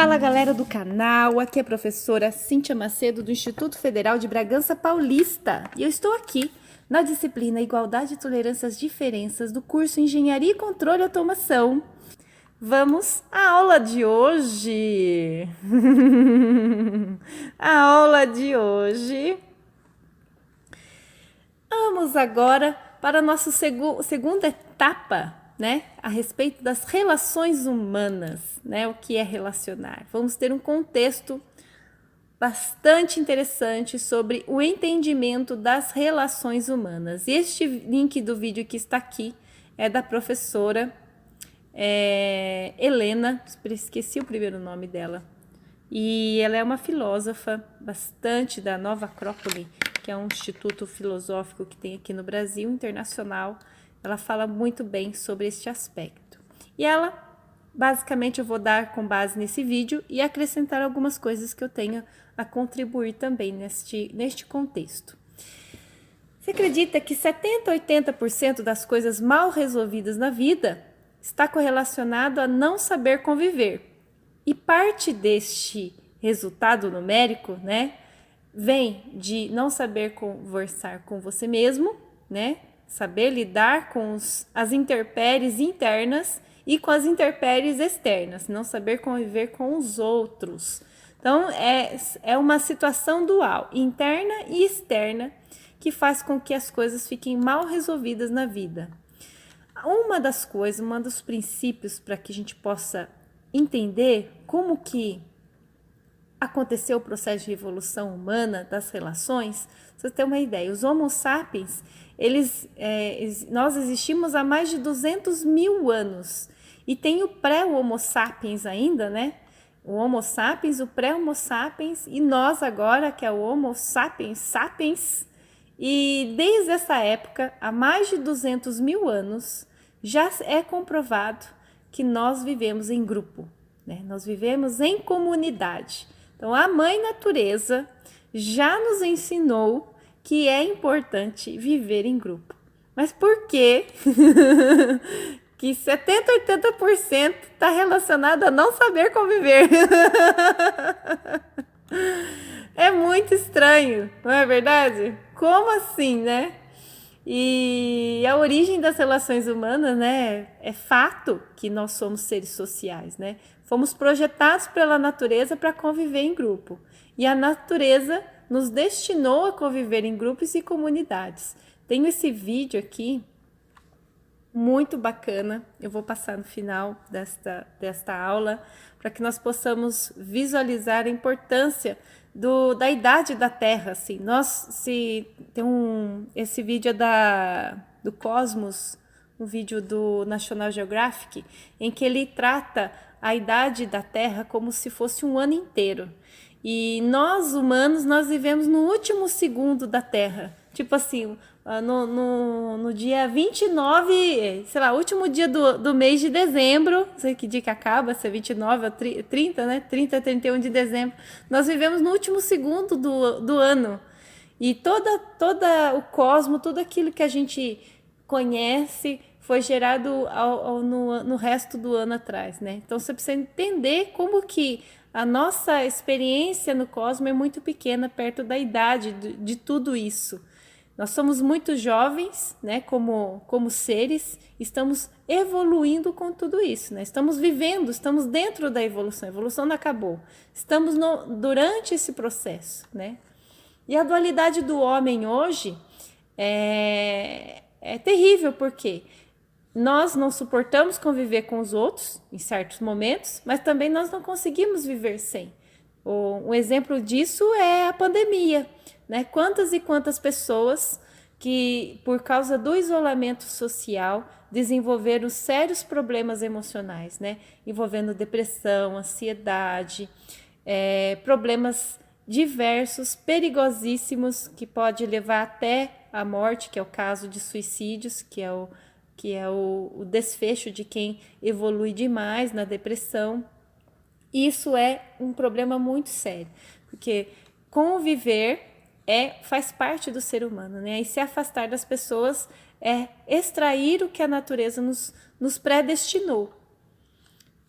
Fala galera do canal, aqui é a professora Cíntia Macedo do Instituto Federal de Bragança Paulista e eu estou aqui na disciplina Igualdade e Tolerância às Diferenças do curso Engenharia e Controle e Automação. Vamos à aula de hoje. A aula de hoje. Vamos agora para a nossa segunda etapa, né, a respeito das relações humanas, né, o que é relacionar. Vamos ter um contexto bastante interessante sobre o entendimento das relações humanas. E este link do vídeo que está aqui é da professora Helena, esqueci o primeiro nome dela, e ela é uma filósofa bastante da Nova Acrópole, que é um instituto filosófico que tem aqui no Brasil, internacional. Ela fala muito bem sobre este aspecto. E ela, basicamente, eu vou dar com base nesse vídeo e acrescentar algumas coisas que eu tenho a contribuir também neste contexto. Você acredita que 70% a 80% das coisas mal resolvidas na vida está correlacionado a não saber conviver? E parte deste resultado numérico, né, vem de não saber conversar com você mesmo, né? Saber lidar com as intempéries internas e com as intempéries externas, não saber conviver com os outros. Então, é uma situação dual, interna e externa, que faz com que as coisas fiquem mal resolvidas na vida. Uma das coisas, um dos princípios para que a gente possa entender como que aconteceu o processo de evolução humana das relações, pra você ter uma ideia, os Homo sapiens, nós existimos há mais de 200 mil anos, e tem o pré-Homo sapiens ainda, né? O Homo sapiens, o pré-Homo sapiens, e nós agora, que é o Homo sapiens sapiens, e desde essa época, há mais de 200 mil anos, já é comprovado que nós vivemos em grupo, né? Nós vivemos em comunidade. Então, a Mãe Natureza já nos ensinou que é importante viver em grupo. Mas por que que 70% a 80% está relacionado a não saber conviver? É muito estranho, não é verdade? Como assim, né? E a origem das relações humanas, né, é fato que nós somos seres sociais, né? Fomos projetados pela natureza para conviver em grupo. E a natureza nos destinou a conviver em grupos e comunidades. Tenho esse vídeo aqui, muito bacana. Eu vou passar no final desta aula, para que nós possamos visualizar a importância da idade da Terra. Assim. Esse vídeo é do Cosmos, um vídeo do National Geographic, em que ele trata a idade da Terra como se fosse um ano inteiro. E nós, humanos, nós vivemos no último segundo da Terra. Tipo assim, no dia 29, sei lá, último dia do mês de dezembro, não sei que dia que acaba, se é 29 ou 30, né? 30 a 31 de dezembro. Nós vivemos no último segundo do ano. E todo o cosmos, tudo aquilo que a gente conhece foi gerado no resto do ano atrás, né? Então você precisa entender como que a nossa experiência no cosmos é muito pequena perto da idade de tudo isso. Nós somos muito jovens, né, como seres, estamos evoluindo com tudo isso, né? Estamos vivendo, estamos dentro da evolução, a evolução não acabou. Estamos durante esse processo, né? E a dualidade do homem hoje é terrível, porque nós não suportamos conviver com os outros em certos momentos, mas também nós não conseguimos viver sem. Um exemplo disso é a pandemia, né? Quantas e quantas pessoas que, por causa do isolamento social, desenvolveram sérios problemas emocionais, né? Envolvendo depressão, ansiedade, problemas diversos, perigosíssimos, que pode levar até a morte, que é o caso de suicídios, que é o desfecho de quem evolui demais na depressão. Isso é um problema muito sério, porque conviver faz parte do ser humano, né? E se afastar das pessoas é extrair o que a natureza nos predestinou.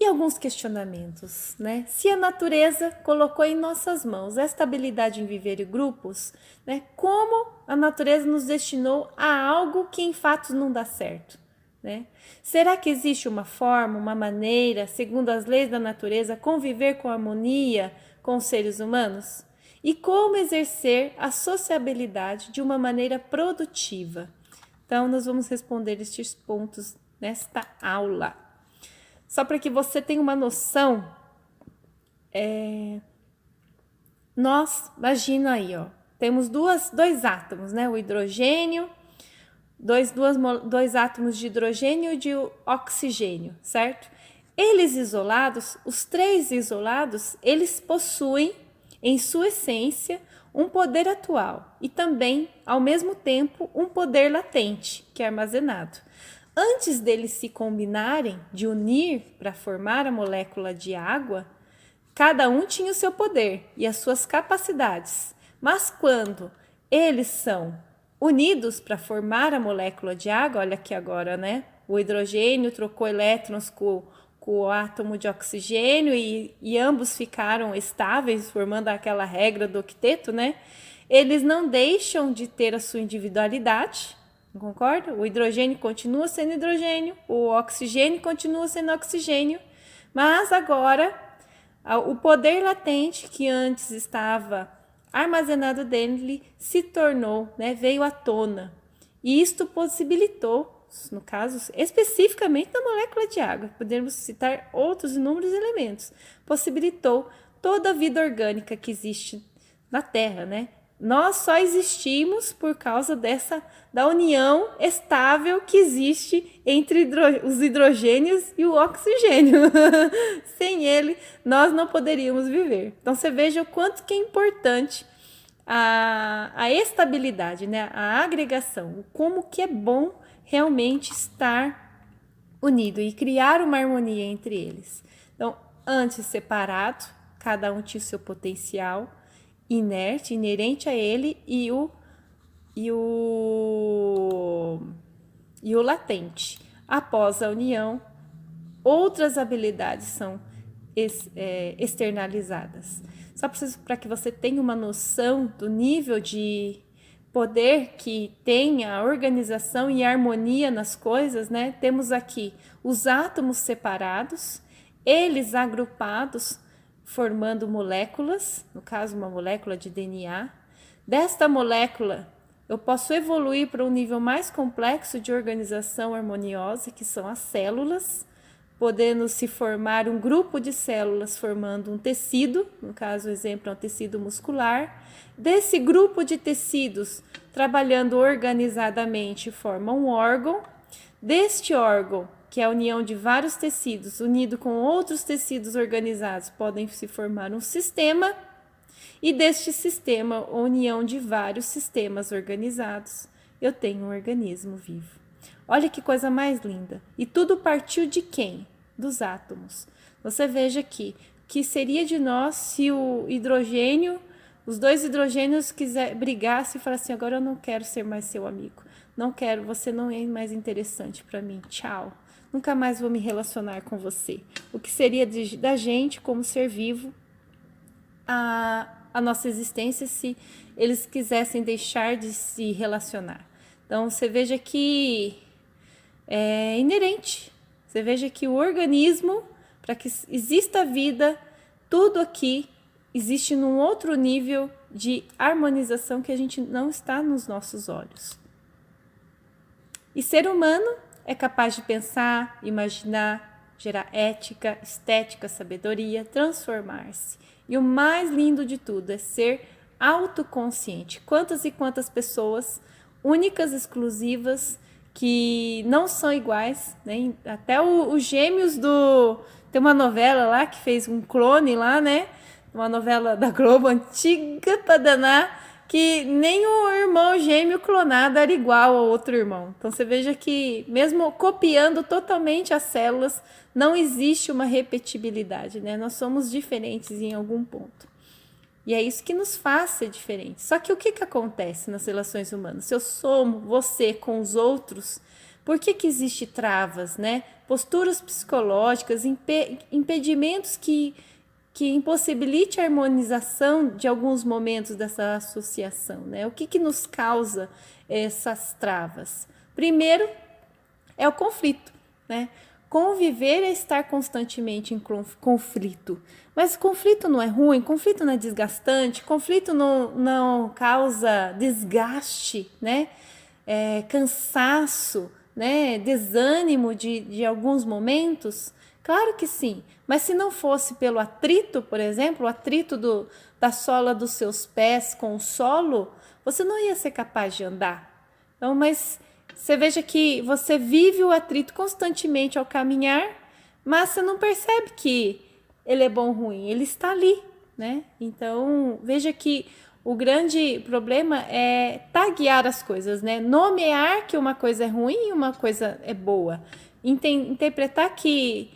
E alguns questionamentos, né? Se a natureza colocou em nossas mãos esta habilidade em viver em grupos, né? Como a natureza nos destinou a algo que em fato não dá certo, né? Será que existe uma forma, uma maneira, segundo as leis da natureza, conviver com harmonia com os seres humanos? E como exercer a sociabilidade de uma maneira produtiva? Então, nós vamos responder estes pontos nesta aula. Só para que você tenha uma noção, imagina aí, ó, temos dois átomos, né? O hidrogênio, dois átomos de hidrogênio e de oxigênio, certo? Eles isolados, os três isolados, eles possuem em sua essência um poder atual e também, ao mesmo tempo, um poder latente, que é armazenado. Antes deles se combinarem, de unir para formar a molécula de água, cada um tinha o seu poder e as suas capacidades. Mas quando eles são unidos para formar a molécula de água, olha aqui agora, né? O hidrogênio trocou elétrons com o átomo de oxigênio e ambos ficaram estáveis, formando aquela regra do octeto, né? Eles não deixam de ter a sua individualidade, não concorda? O hidrogênio continua sendo hidrogênio, o oxigênio continua sendo oxigênio, mas agora o poder latente que antes estava armazenado dele se tornou, né, veio à tona. E isto possibilitou, no caso, especificamente da molécula de água, podemos citar outros inúmeros elementos, possibilitou toda a vida orgânica que existe na Terra, né? Nós só existimos por causa da união estável que existe entre os hidrogênios e o oxigênio. Sem ele, nós não poderíamos viver. Então, você veja o quanto que é importante a estabilidade, né? A agregação, como que é bom realmente estar unido e criar uma harmonia entre eles. Então, antes separado, cada um tinha o seu potencial inerte, inerente a ele e o latente. Após a união, outras habilidades são externalizadas. Só para que você tenha uma noção do nível de poder que tem a organização e a harmonia nas coisas, né? Temos aqui os átomos separados, eles agrupados, formando moléculas, no caso uma molécula de DNA. Desta molécula, eu posso evoluir para um nível mais complexo de organização harmoniosa, que são as células, podendo se formar um grupo de células formando um tecido, no caso o exemplo é um tecido muscular. Desse grupo de tecidos, trabalhando organizadamente, forma um órgão. Deste órgão, que é a união de vários tecidos, unido com outros tecidos organizados, podem se formar um sistema, e deste sistema, a união de vários sistemas organizados, eu tenho um organismo vivo. Olha que coisa mais linda. E tudo partiu de quem? Dos átomos. Você veja aqui, que seria de nós se o hidrogênio, os dois hidrogênios brigassem e falassem, agora eu não quero ser mais seu amigo. Não quero, você não é mais interessante para mim. Tchau. Nunca mais vou me relacionar com você. O que seria da gente como ser vivo a nossa existência se eles quisessem deixar de se relacionar. Então, você veja que é inerente. Você veja que o organismo, para que exista vida, tudo aqui existe num outro nível de harmonização que a gente não está nos nossos olhos. E ser humano é capaz de pensar, imaginar, gerar ética, estética, sabedoria, transformar-se. E o mais lindo de tudo é ser autoconsciente. Quantas e quantas pessoas únicas, exclusivas, que não são iguais, né? Até os gêmeos tem uma novela lá que fez um clone lá, né? Uma novela da Globo antiga pra danar, que nem o irmão gêmeo clonado era igual ao outro irmão. Então você veja que mesmo copiando totalmente as células, não existe uma repetibilidade, né? Nós somos diferentes em algum ponto. E é isso que nos faz ser diferentes. Só que o que acontece nas relações humanas? Se eu somo você com os outros, por que existe travas, né? posturas psicológicas, impedimentos que impossibilite a harmonização de alguns momentos dessa associação, né? O que nos causa essas travas? Primeiro é o conflito, né? Conviver é estar constantemente em conflito. Mas conflito não é ruim, conflito não é desgastante, conflito não causa desgaste, né? Cansaço, né? Desânimo de alguns momentos. Claro que sim, mas se não fosse pelo atrito, por exemplo, o atrito da sola dos seus pés com o solo, você não ia ser capaz de andar. Então, mas você veja que você vive o atrito constantemente ao caminhar, mas você não percebe que ele é bom ou ruim, ele está ali, né? Então, veja que o grande problema é taguear as coisas, né? Nomear que uma coisa é ruim e uma coisa é boa. Interpretar que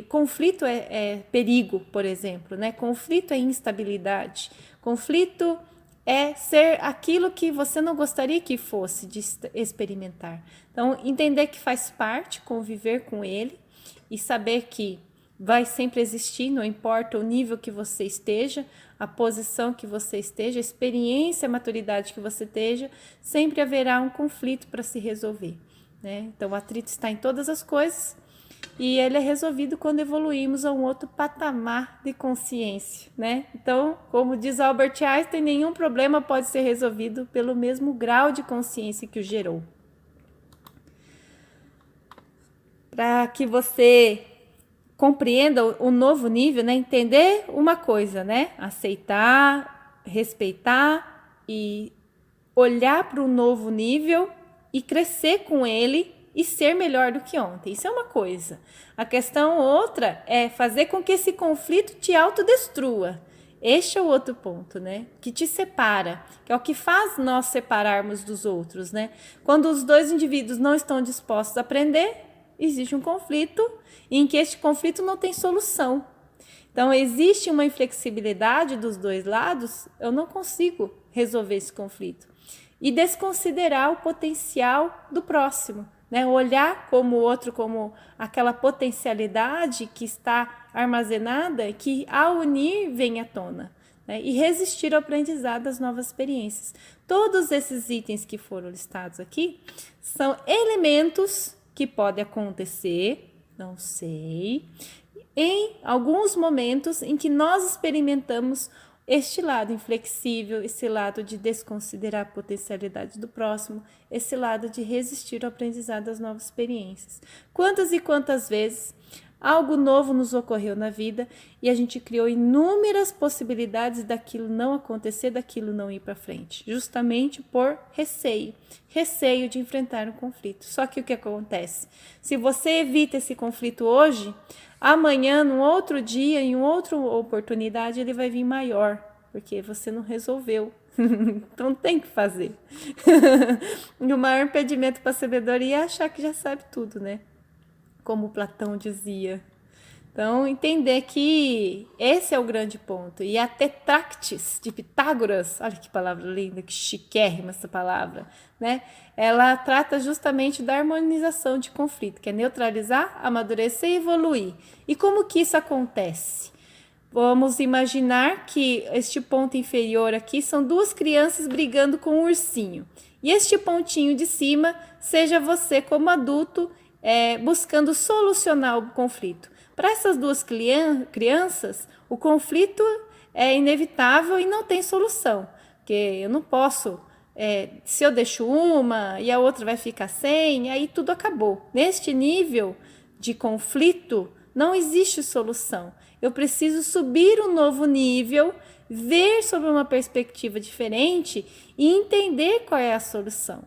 conflito é perigo, por exemplo, né? Conflito é instabilidade. Conflito é ser aquilo que você não gostaria que fosse de experimentar. Então, entender que faz parte, conviver com ele e saber que vai sempre existir, não importa o nível que você esteja, a posição que você esteja, a experiência, a maturidade que você esteja, sempre haverá um conflito para se resolver, né? Então, o atrito está em todas as coisas e ele é resolvido quando evoluímos a um outro patamar de consciência, né? Então, como diz Albert Einstein, nenhum problema pode ser resolvido pelo mesmo grau de consciência que o gerou. Para que você compreenda o novo nível, né? Entender uma coisa, né? Aceitar, respeitar e olhar para o novo nível e crescer com ele e ser melhor do que ontem. Isso é uma coisa. A questão outra é fazer com que esse conflito te autodestrua. Este é o outro ponto, né? Que te separa, que é o que faz nós separarmos dos outros, né? Quando os dois indivíduos não estão dispostos a aprender, existe um conflito em que este conflito não tem solução. Então, existe uma inflexibilidade dos dois lados, eu não consigo resolver esse conflito. E desconsiderar o potencial do próximo, né? Olhar como o outro, como aquela potencialidade que está armazenada, que ao unir vem à tona, né? E resistir ao aprendizado das novas experiências. Todos esses itens que foram listados aqui são elementos que podem acontecer, não sei, em alguns momentos em que nós experimentamos este lado inflexível, esse lado de desconsiderar a potencialidade do próximo, esse lado de resistir ao aprendizado das novas experiências. Quantas e quantas vezes algo novo nos ocorreu na vida e a gente criou inúmeras possibilidades daquilo não acontecer, daquilo não ir para frente, justamente por receio de enfrentar um conflito. Só que o que acontece? Se você evita esse conflito hoje, amanhã, num outro dia, em outra oportunidade, ele vai vir maior, porque você não resolveu. Então tem que fazer. E o maior impedimento para a sabedoria é achar que já sabe tudo, né? Como Platão dizia. Então, entender que esse é o grande ponto. E a Tetractis de Pitágoras, olha que palavra linda, que chiquérrima essa palavra, né? Ela trata justamente da harmonização de conflito, que é neutralizar, amadurecer e evoluir. E como que isso acontece? Vamos imaginar que este ponto inferior aqui são duas crianças brigando com um ursinho. E este pontinho de cima seja você como adulto buscando solucionar o conflito. Para essas duas crianças, o conflito é inevitável e não tem solução. Porque eu não posso, se eu deixo uma e a outra vai ficar sem, aí tudo acabou. Neste nível de conflito, não existe solução. Eu preciso subir um novo nível, ver sobre uma perspectiva diferente e entender qual é a solução.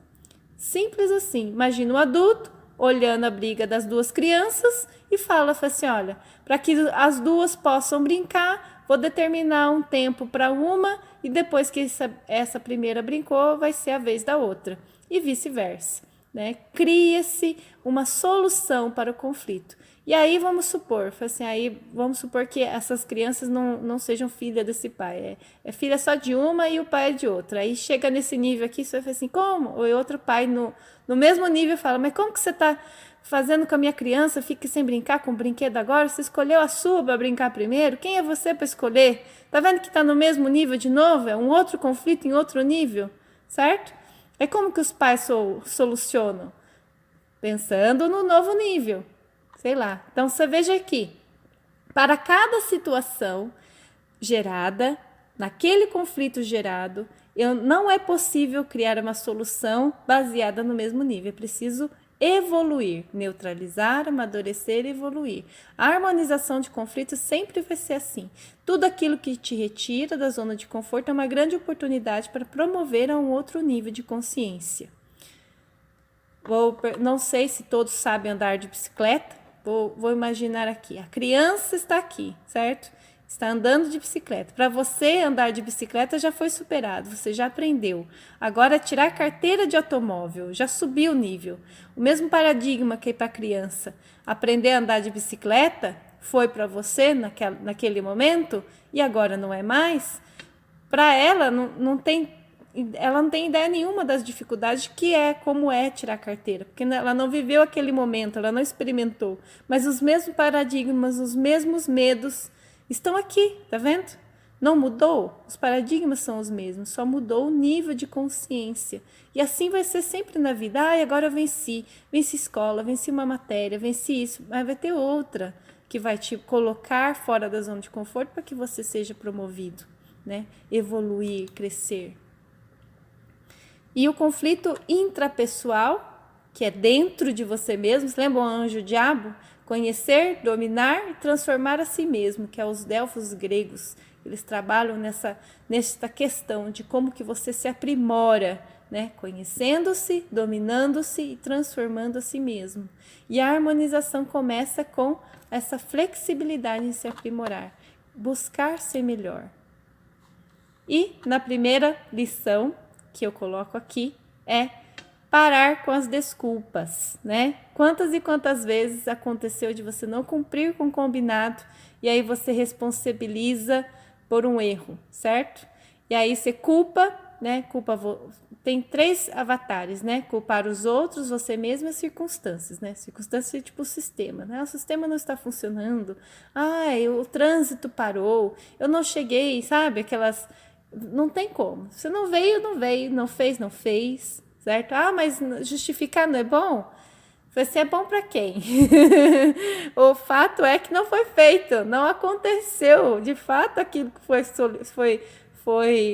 Simples assim. Imagina um adulto olhando a briga das duas crianças e fala assim, olha, para que as duas possam brincar, vou determinar um tempo para uma e depois que essa primeira brincou, vai ser a vez da outra. E vice-versa, né? Cria-se uma solução para o conflito. E aí vamos supor que essas crianças não sejam filhas desse pai, é filha só de uma e o pai é de outra. Aí chega nesse nível aqui, você vai falar assim, como? Ou outro pai no mesmo nível fala, mas como que você está fazendo com a minha criança, fique sem brincar com o brinquedo agora? Você escolheu a sua para brincar primeiro? Quem é você para escolher? Tá vendo que está no mesmo nível de novo? É um outro conflito em outro nível, certo? É como que os pais solucionam? Pensando no novo nível, sei lá. Então, você veja aqui, para cada situação gerada, naquele conflito gerado, não é possível criar uma solução baseada no mesmo nível. É preciso evoluir, neutralizar, amadurecer e evoluir. A harmonização de conflitos sempre vai ser assim. Tudo aquilo que te retira da zona de conforto é uma grande oportunidade para promover a um outro nível de consciência. Não sei se todos sabem andar de bicicleta. Vou imaginar aqui. A criança está aqui, certo? Está andando de bicicleta. Para você andar de bicicleta já foi superado, você já aprendeu. Agora tirar carteira de automóvel, já subiu o nível. O mesmo paradigma que para a criança. Aprender a andar de bicicleta foi para você naquele momento e agora não é mais. Para ela ela não tem ideia nenhuma das dificuldades que como é tirar carteira, porque ela não viveu aquele momento, ela não experimentou. Mas os mesmos paradigmas, os mesmos medos estão aqui, tá vendo? Não mudou? Os paradigmas são os mesmos, só mudou o nível de consciência. E assim vai ser sempre na vida. Agora eu venci escola, venci uma matéria, venci isso, mas vai ter outra que vai te colocar fora da zona de conforto para que você seja promovido, né? Evoluir, crescer. E o conflito intrapessoal, que é dentro de você mesmo, você lembra o anjo-diabo? Conhecer, dominar e transformar a si mesmo, que é os Delfos gregos. Eles trabalham nessa questão de como que você se aprimora, né? Conhecendo-se, dominando-se e transformando a si mesmo. E a harmonização começa com essa flexibilidade em se aprimorar, buscar ser melhor. E na primeira lição que eu coloco aqui é parar com as desculpas, né? Quantas e quantas vezes aconteceu de você não cumprir com o combinado e aí você responsabiliza por um erro, certo? E aí você culpa, né? Tem 3 avatares, né? Culpar os outros, você mesmo e as circunstâncias, né? Circunstâncias é tipo o sistema, né? O sistema não está funcionando. O trânsito parou, eu não cheguei, sabe? Não tem como. Você não veio, não fez, não fez, certo? Mas justificar não é bom? Você é bom para quem? O fato é que não foi feito, não aconteceu. De fato, aquilo que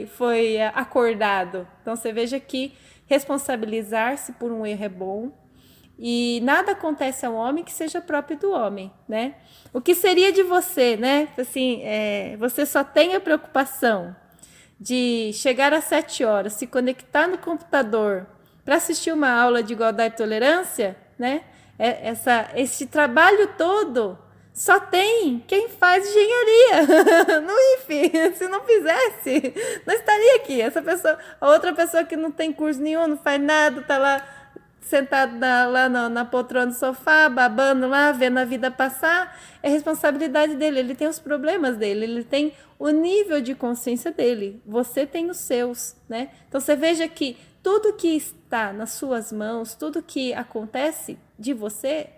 foi acordado. Então, você veja que responsabilizar-se por um erro é bom. E nada acontece ao homem que seja próprio do homem, né? O que seria de você, né? Assim, você só tem a preocupação de chegar às 7 horas, se conectar no computador para assistir uma aula de igualdade e tolerância, né? Esse trabalho todo só tem quem faz engenharia no IFE. Se não fizesse, não estaria aqui. A outra pessoa que não tem curso nenhum, não faz nada, tá lá sentado lá na poltrona do sofá, babando lá, vendo a vida passar, é responsabilidade dele, ele tem os problemas dele, ele tem o nível de consciência dele, você tem os seus, né? Então você veja que tudo que está nas suas mãos, tudo que acontece de você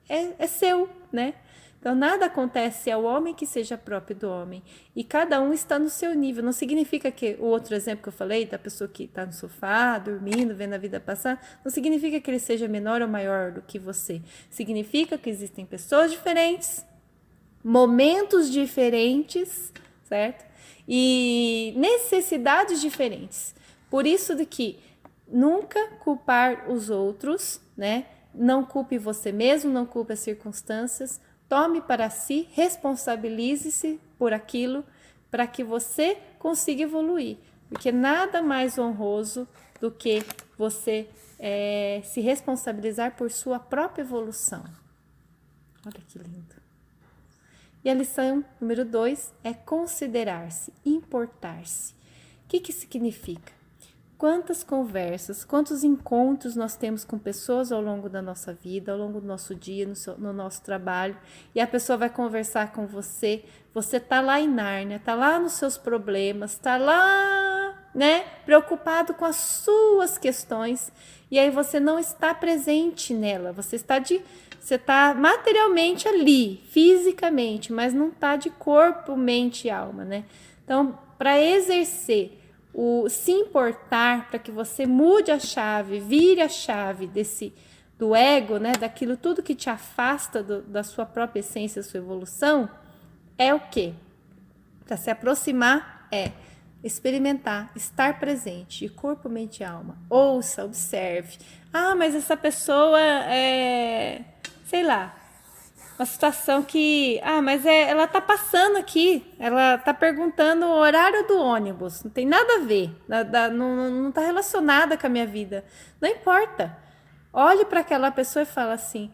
é seu, né? Então, nada acontece ao homem que seja próprio do homem. E cada um está no seu nível. Não significa que o outro exemplo que eu falei, da pessoa que está no sofá, dormindo, vendo a vida passar, não significa que ele seja menor ou maior do que você. Significa que existem pessoas diferentes, momentos diferentes, certo? E necessidades diferentes. Por isso de que nunca culpar os outros, né? Não culpe você mesmo, não culpe as circunstâncias. Tome para si, responsabilize-se por aquilo para que você consiga evoluir. Porque nada mais honroso do que você se responsabilizar por sua própria evolução. Olha que lindo. E a lição número 2 é considerar-se, importar-se. O que significa? Quantas conversas, quantos encontros nós temos com pessoas ao longo da nossa vida, ao longo do nosso dia, no nosso trabalho, e a pessoa vai conversar com você, você tá lá em Nárnia, tá lá nos seus problemas, tá lá né, preocupado com as suas questões, e aí você não está presente nela, você está materialmente ali, fisicamente, mas não está de corpo, mente e alma, né? Então, para exercer o se importar, para que você mude a chave, vire a chave do ego, né, daquilo tudo que te afasta da sua própria essência, da sua evolução, é o quê? Para se aproximar é experimentar, estar presente, de corpo, mente e alma. Ouça, observe. Ah, mas essa pessoa sei lá, uma situação que, mas ela tá passando aqui, ela tá perguntando o horário do ônibus, não tem nada a ver, não tá relacionada com a minha vida. Não importa. Olhe para aquela pessoa e fala assim,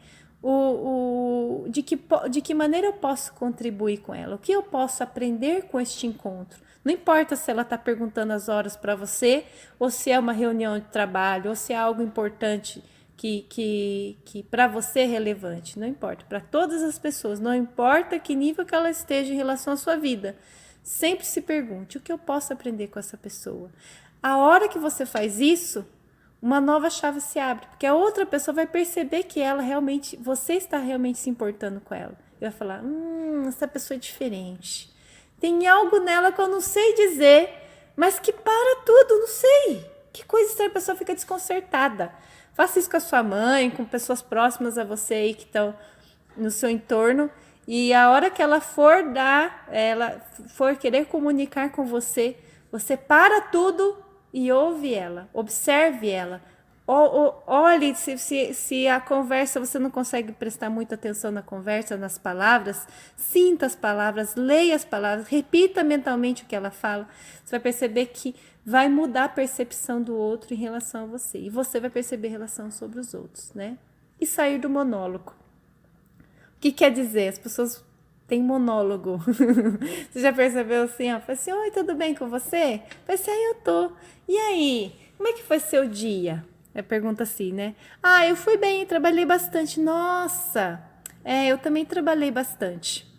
de que maneira eu posso contribuir com ela? O que eu posso aprender com este encontro? Não importa se ela está perguntando as horas para você, ou se é uma reunião de trabalho, ou se é algo importante que para você é relevante. Não importa. Para todas as pessoas, não importa que nível que ela esteja em relação à sua vida. Sempre se pergunte, o que eu posso aprender com essa pessoa? A hora que você faz isso, uma nova chave se abre, porque a outra pessoa vai perceber que você está realmente se importando com ela. E vai falar, essa pessoa é diferente. Tem algo nela que eu não sei dizer, mas que para tudo, não sei. Que coisa estranha, a pessoa fica desconcertada. Faça isso com a sua mãe, com pessoas próximas a você aí que estão no seu entorno. E a hora que ela for querer comunicar com você, você para tudo e ouve ela, observe ela. Olhe se a conversa, você não consegue prestar muita atenção na conversa, nas palavras, sinta as palavras, leia as palavras, repita mentalmente o que ela fala. Você vai perceber que vai mudar a percepção do outro em relação a você. E você vai perceber a relação sobre os outros, né? E sair do monólogo. O que quer dizer? As pessoas têm monólogo. Você já percebeu assim? Fala assim, oi, tudo bem com você? Fala assim, eu tô. E aí, como é que foi seu dia? Pergunta assim, né? Eu fui bem, trabalhei bastante. Nossa, eu também trabalhei bastante.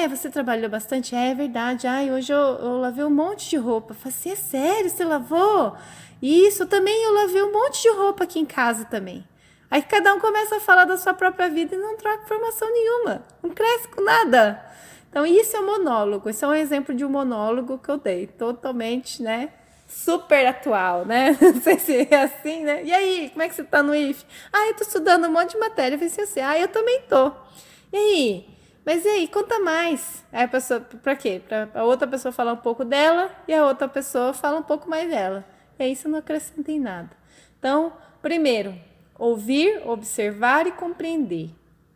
Você trabalhou bastante? É verdade. Hoje eu lavei um monte de roupa. Eu falei assim, é sério, você lavou? Isso, também eu lavei um monte de roupa aqui em casa também. Aí cada um começa a falar da sua própria vida e não troca informação nenhuma. Não cresce com nada. Então, isso é um monólogo. Esse é um exemplo de um monólogo que eu dei. Totalmente, né? Super atual, né? Não sei se é assim, né? E aí, como é que você tá no IF? Eu tô estudando um monte de matéria. Eu falei assim, eu também tô. E aí? Mas e aí, conta mais. Aí a pessoa, pra quê? Pra a outra pessoa falar um pouco dela e a outra pessoa fala um pouco mais dela. E aí isso não acrescenta em nada. Então, primeiro, ouvir, observar e compreender.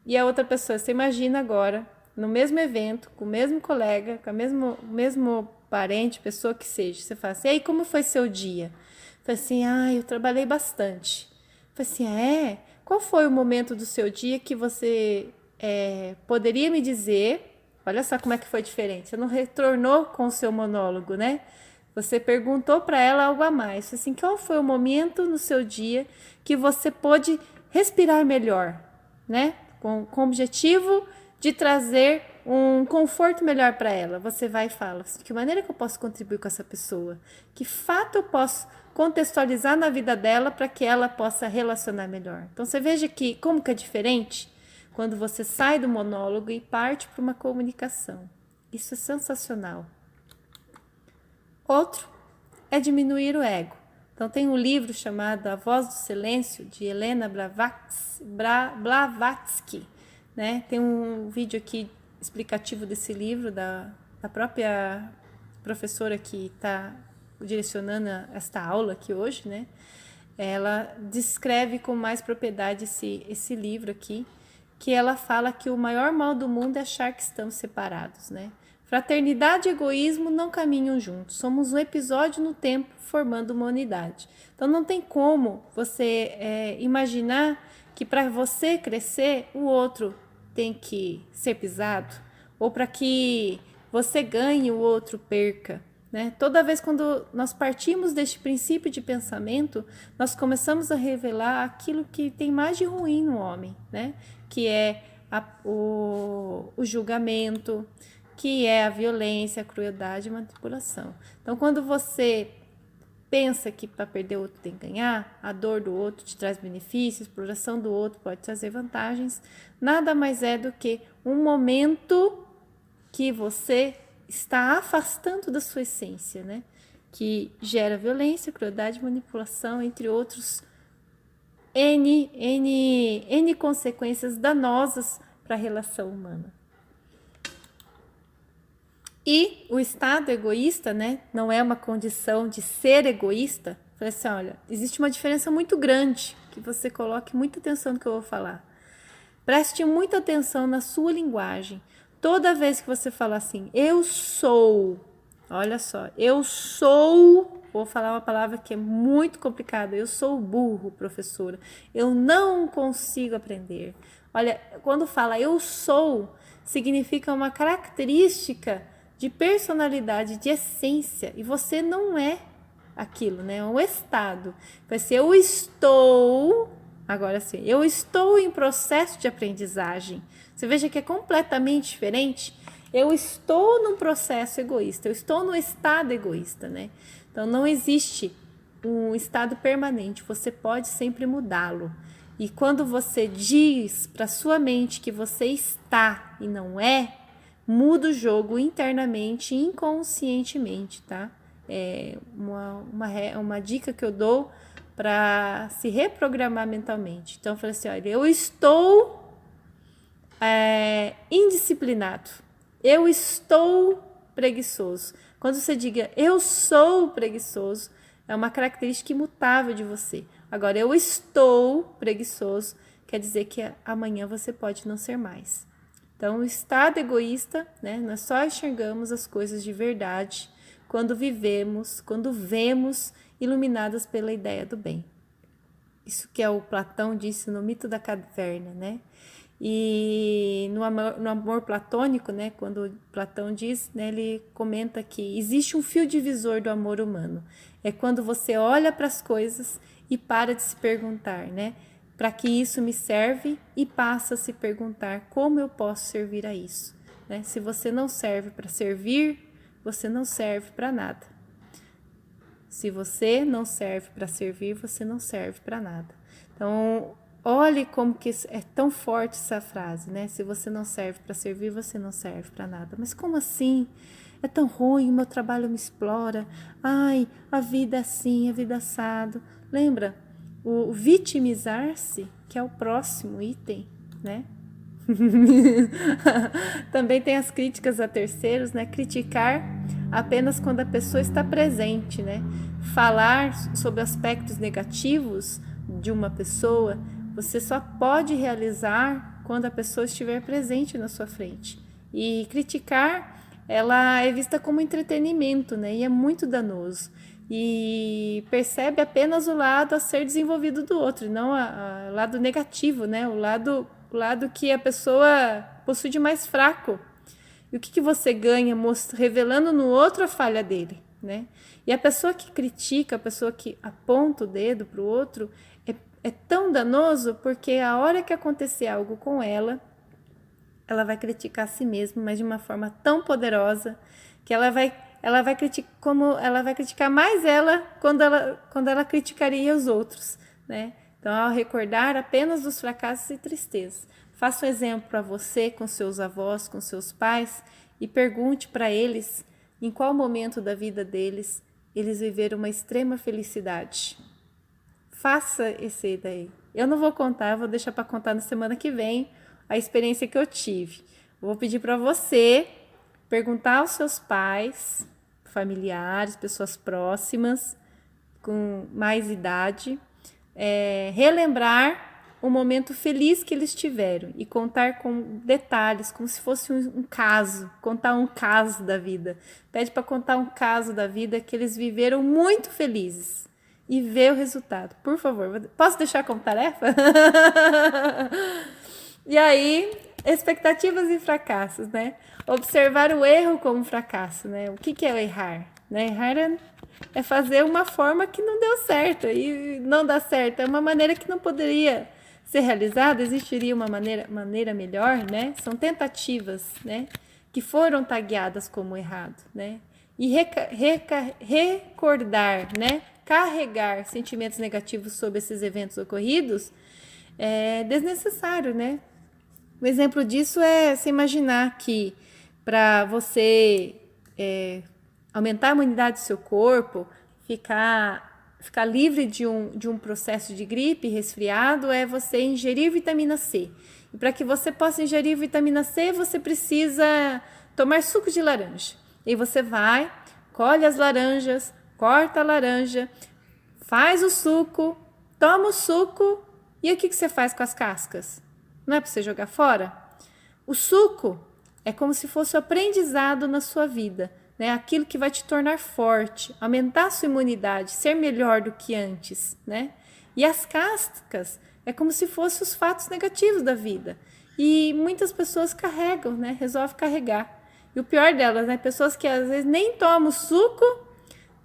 E a outra pessoa, você imagina agora, no mesmo evento, com o mesmo colega, com o mesmo parente, pessoa que seja. Você fala assim, e aí, como foi seu dia? Fala assim, eu trabalhei bastante. Fala assim, qual foi o momento do seu dia que você poderia me dizer? Olha só como é que foi diferente. Você não retornou com o seu monólogo, né? Você perguntou para ela algo a mais. Assim, qual foi o momento no seu dia que você pôde respirar melhor, né? Com o objetivo de trazer um conforto melhor para ela. Você vai e fala, de que maneira que eu posso contribuir com essa pessoa? Que fato eu posso contextualizar na vida dela para que ela possa relacionar melhor? Então, você veja que como que é diferente quando você sai do monólogo e parte para uma comunicação. Isso é sensacional. Outro é diminuir o ego. Então, tem um livro chamado A Voz do Silêncio, de Helena Blavatsky, né? Tem um vídeo aqui explicativo desse livro, da própria professora que está direcionando esta aula aqui hoje, né? Ela descreve com mais propriedade esse livro aqui, que ela fala que o maior mal do mundo é achar que estamos separados, né? Fraternidade e egoísmo não caminham juntos. Somos um episódio no tempo formando uma unidade. Então não tem como você imaginar que para você crescer, o outro tem que ser pisado, ou para que você ganhe, o outro perca, né? Toda vez quando nós partimos deste princípio de pensamento, nós começamos a revelar aquilo que tem mais de ruim no homem, né? Que é o julgamento, que é a violência, a crueldade e a manipulação. Então, quando você pensa que para perder o outro tem que ganhar, a dor do outro te traz benefícios, a exploração do outro pode trazer vantagens, nada mais é do que um momento que você está afastando da sua essência, né? Que gera violência, crueldade, manipulação, entre outros N consequências danosas para a relação humana. E o estado egoísta, né, não é uma condição de ser egoísta. Falei assim, olha, existe uma diferença muito grande, que você coloque muita atenção no que eu vou falar. Preste muita atenção na sua linguagem. Toda vez que você falar assim, eu sou, olha só, eu sou, vou falar uma palavra que é muito complicada, eu sou burro, professora, eu não consigo aprender. Olha, quando fala eu sou, significa uma característica de personalidade, de essência, e você não é aquilo, né? É um estado. Vai ser eu estou, agora sim, eu estou em processo de aprendizagem. Você veja que é completamente diferente. Eu estou num processo egoísta, eu estou no estado egoísta, né? Então não existe um estado permanente, você pode sempre mudá-lo. E quando você diz para sua mente que você está e não é, muda o jogo internamente, inconscientemente, tá? É uma dica que eu dou para se reprogramar mentalmente. Então, eu falei assim, olha, eu estou indisciplinado, eu estou preguiçoso. Quando você diga, eu sou preguiçoso, é uma característica imutável de você. Agora, eu estou preguiçoso, quer dizer que amanhã você pode não ser mais. Então, o estado egoísta, né, nós só enxergamos as coisas de verdade quando vivemos, quando vemos iluminadas pela ideia do bem. Isso que o Platão disse no mito da caverna, né? E no amor platônico, né, quando Platão diz, né, ele comenta que existe um fio divisor do amor humano. É quando você olha para as coisas e para de se perguntar, né? Para que isso me serve e passa a se perguntar como eu posso servir a isso, né? Se você não serve para servir, você não serve para nada. Se você não serve para servir, você não serve para nada. Então, olhe como que é tão forte essa frase, né? Se você não serve para servir, você não serve para nada. Mas como assim? É tão ruim, o meu trabalho me explora. Ai, a vida é assim, a vida é assado. Lembra? O vitimizar-se, que é o próximo item, né? Também tem as críticas a terceiros, né? Criticar apenas quando a pessoa está presente, né? Falar sobre aspectos negativos de uma pessoa, você só pode realizar quando a pessoa estiver presente na sua frente. E criticar, ela é vista como entretenimento, né? E é muito danoso. E percebe apenas o lado a ser desenvolvido do outro, e não o lado negativo, né? O lado que a pessoa possui de mais fraco. E o que você ganha revelando no outro a falha dele, né? E a pessoa que critica, a pessoa que aponta o dedo para o outro, é tão danoso porque a hora que acontecer algo com ela vai criticar a si mesma, mas de uma forma tão poderosa que ela vai criticar mais ela quando ela criticaria os outros, né? Então, ao recordar apenas dos fracassos e tristezas, faça um exemplo para você com seus avós, com seus pais e pergunte para eles em qual momento da vida deles eles viveram uma extrema felicidade. Faça esse daí. Eu não vou contar, vou deixar para contar na semana que vem a experiência que eu tive. Vou pedir para você perguntar aos seus pais, familiares, pessoas próximas, com mais idade, relembrar o momento feliz que eles tiveram e contar com detalhes, como se fosse um caso, contar um caso da vida. Pede para contar um caso da vida que eles viveram muito felizes e ver o resultado. Por favor, posso deixar como tarefa? E aí, expectativas e fracassos, né? Observar o erro como fracasso, né? O que é o errar? Né? Errar é fazer uma forma que não deu certo e não dá certo. É uma maneira que não poderia ser realizada, existiria uma maneira melhor, né? São tentativas, né? Que foram tagueadas como errado, né? E recordar, né? carregar sentimentos negativos sobre esses eventos ocorridos é desnecessário, né? Um exemplo disso é você imaginar que para você aumentar a imunidade do seu corpo, ficar livre de um processo de gripe, resfriado, é você ingerir vitamina C. E para que você possa ingerir vitamina C, você precisa tomar suco de laranja. E você vai, colhe as laranjas, corta a laranja, faz o suco, toma o suco, e o que você faz com as cascas? Não é para você jogar fora? O suco é como se fosse o aprendizado na sua vida, né? Aquilo que vai te tornar forte, aumentar a sua imunidade, ser melhor do que antes, né? E as cascas é como se fossem os fatos negativos da vida. E muitas pessoas carregam, né? Resolvem carregar. E o pior delas, né? Pessoas que às vezes nem tomam suco,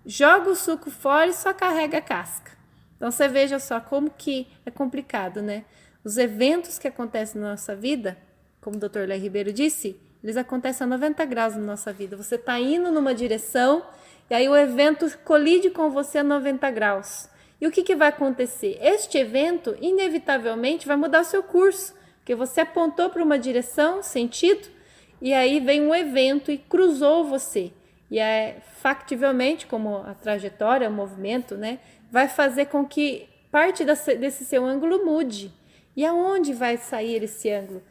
jogam o suco fora e só carrega a casca. Então você veja só como que é complicado, né? Os eventos que acontecem na nossa vida, como o Dr. Léo Ribeiro disse, eles acontecem a 90 graus na nossa vida. Você está indo numa direção e aí o evento colide com você a 90 graus. E o que vai acontecer? Este evento, inevitavelmente, vai mudar o seu curso, porque você apontou para uma direção, sentido, e aí vem um evento e cruzou você. E factivelmente, como a trajetória, o movimento, né, vai fazer com que parte desse seu ângulo mude. E aonde vai sair esse ângulo?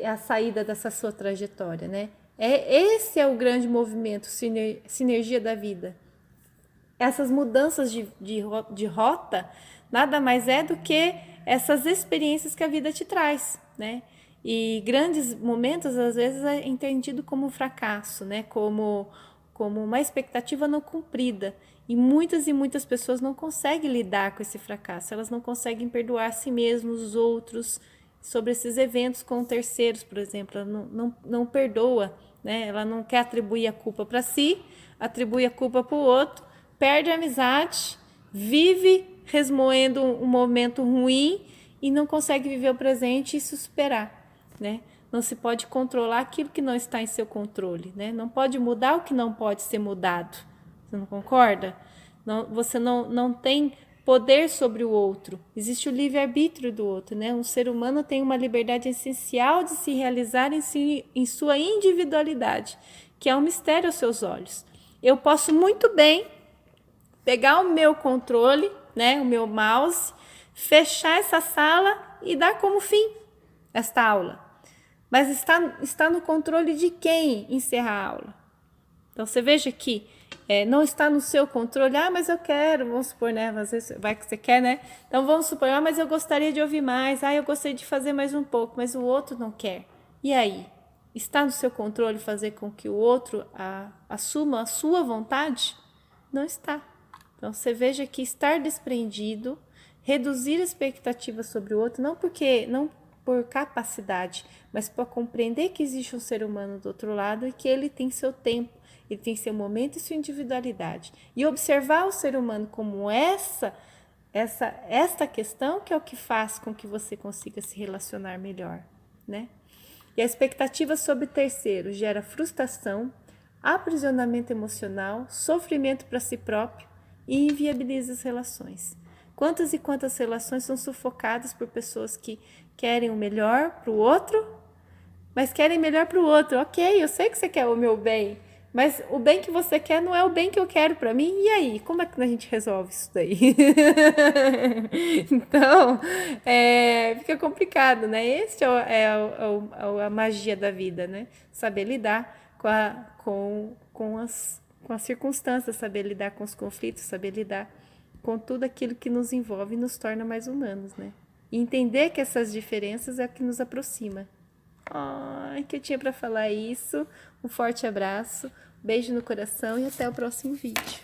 A saída dessa sua trajetória, né? Esse é o grande movimento, sinergia da vida. Essas mudanças de rota nada mais é do que essas experiências que a vida te traz, né? E grandes momentos, às vezes, é entendido como um fracasso, né? Como uma expectativa não cumprida. E muitas pessoas não conseguem lidar com esse fracasso, elas não conseguem perdoar a si mesmos, os outros, sobre esses eventos com terceiros, por exemplo. Ela não perdoa, né? Ela não quer atribuir a culpa para si, atribui a culpa para o outro, perde a amizade, vive resmoendo um momento ruim e não consegue viver o presente e se superar, né? Não se pode controlar aquilo que não está em seu controle, né? Não pode mudar o que não pode ser mudado. Você não concorda? Você não tem poder sobre o outro. Existe o livre-arbítrio do outro, né? Um ser humano tem uma liberdade essencial de se realizar em sua individualidade, que é um mistério aos seus olhos. Eu posso muito bem pegar o meu controle, né, o meu mouse, fechar essa sala e dar como fim esta aula. Mas está no controle de quem encerrar a aula? Então, você veja que não está no seu controle. Ah, mas eu quero, vamos supor, né? Às vezes vai que você quer, né? Então, vamos supor, mas eu gostaria de ouvir mais. Ah, eu gostaria de fazer mais um pouco, mas o outro não quer. E aí? Está no seu controle fazer com que o outro assuma a sua vontade? Não está. Então, você veja que estar desprendido, reduzir a expectativa sobre o outro, não por capacidade, mas para compreender que existe um ser humano do outro lado e que ele tem seu tempo, ele tem seu momento e sua individualidade. E observar o ser humano como esta questão que é o que faz com que você consiga se relacionar melhor, né? E a expectativa sobre terceiros gera frustração, aprisionamento emocional, sofrimento para si próprio e inviabiliza as relações. Quantas e quantas relações são sufocadas por pessoas que querem o melhor para o outro, mas querem melhor para o outro. Ok, eu sei que você quer o meu bem, mas o bem que você quer não é o bem que eu quero para mim. E aí, como é que a gente resolve isso daí? Então, fica complicado, né? Esse é a magia da vida, né? Saber lidar com as circunstâncias, saber lidar com os conflitos, saber lidar com tudo aquilo que nos envolve e nos torna mais humanos, né? E entender que essas diferenças é o que nos aproxima. Ai, que eu tinha para falar isso. Um forte abraço, beijo no coração e até o próximo vídeo.